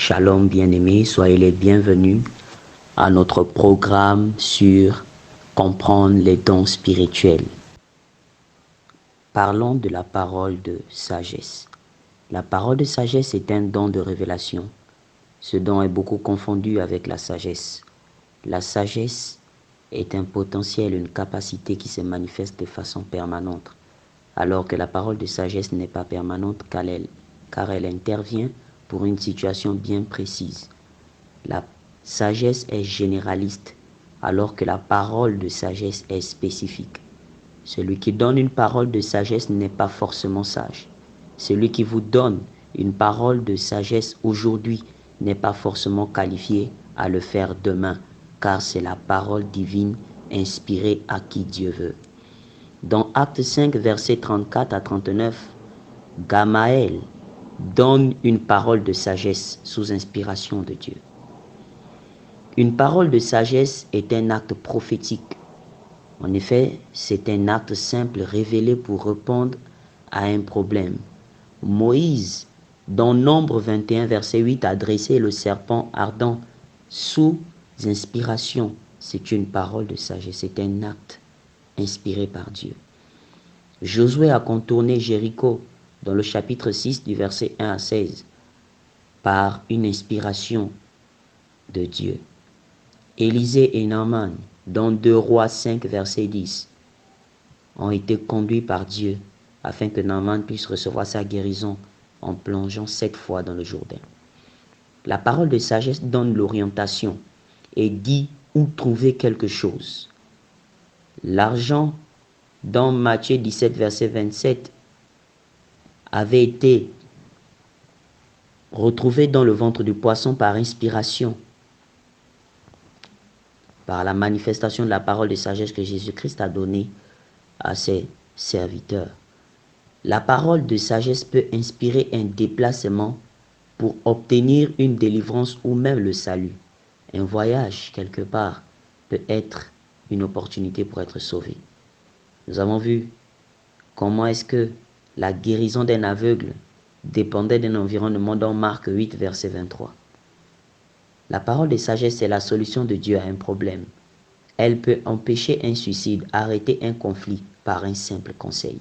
Shalom bien-aimés, soyez les bienvenus à notre programme sur comprendre les dons spirituels. Parlons de la parole de sagesse. La parole de sagesse est un don de révélation. Ce don est beaucoup confondu avec la sagesse. La sagesse est un potentiel, une capacité qui se manifeste de façon permanente, alors que la parole de sagesse n'est pas permanente car elle intervient pour une situation bien précise. La sagesse est généraliste, alors que la parole de sagesse est spécifique. Celui qui donne une parole de sagesse n'est pas forcément sage. Celui qui vous donne une parole de sagesse aujourd'hui n'est pas forcément qualifié à le faire demain, car c'est la parole divine inspirée à qui Dieu veut. Dans Acte 5, versets 34 à 39, Gamaël donne une parole de sagesse sous inspiration de Dieu. Une parole de sagesse est un acte prophétique. En effet, c'est un acte simple révélé pour répondre à un problème. Moïse, dans Nombre 21, verset 8, a dressé le serpent ardent sous inspiration. C'est une parole de sagesse, c'est un acte inspiré par Dieu. Josué a contourné Jéricho dans le chapitre 6 du verset 1 à 16 par une inspiration de Dieu. Élisée et Naaman, dans 2 Rois 5, verset 10, ont été conduits par Dieu afin que Naaman puisse recevoir sa guérison en plongeant 7 fois dans le Jourdain. La parole de sagesse donne l'orientation et dit où trouver quelque chose. L'argent, dans Matthieu 17, verset 27, avait été retrouvé dans le ventre du poisson par inspiration, par la manifestation de la parole de sagesse que Jésus-Christ a donnée à ses serviteurs. La parole de sagesse peut inspirer un déplacement pour obtenir une délivrance ou même le salut. Un voyage quelque part peut être une opportunité pour être sauvé. Nous avons vu comment est-ce que la guérison d'un aveugle dépendait d'un environnement dans Marc 8, verset 23. La parole de sagesse est la solution de Dieu à un problème. Elle peut empêcher un suicide, arrêter un conflit par un simple conseil.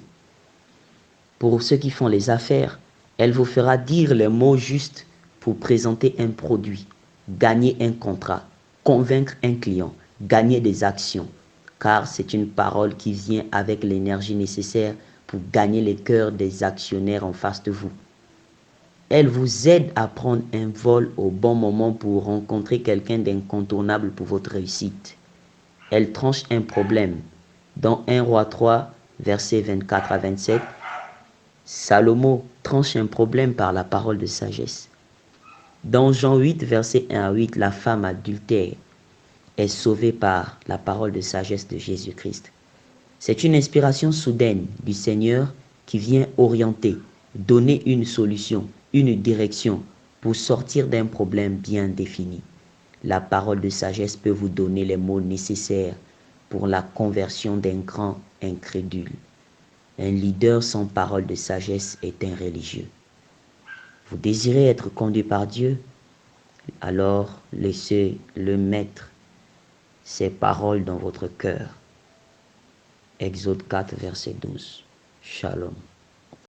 Pour ceux qui font les affaires, elle vous fera dire les mots justes pour présenter un produit, gagner un contrat, convaincre un client, gagner des actions, car c'est une parole qui vient avec l'énergie nécessaire pour gagner les cœurs des actionnaires en face de vous. Elle vous aide à prendre un vol au bon moment pour rencontrer quelqu'un d'incontournable pour votre réussite. Elle tranche un problème. Dans 1 Roi 3, versets 24 à 27, Salomon tranche un problème par la parole de sagesse. Dans Jean 8, versets 1 à 8, la femme adultère est sauvée par la parole de sagesse de Jésus-Christ. C'est une inspiration soudaine du Seigneur qui vient orienter, donner une solution, une direction pour sortir d'un problème bien défini. La parole de sagesse peut vous donner les mots nécessaires pour la conversion d'un grand incrédule. Un leader sans parole de sagesse est un religieux. Vous désirez être conduit par Dieu? Alors laissez-le mettre ses paroles dans votre cœur. Exode 4, verset 12. Shalom.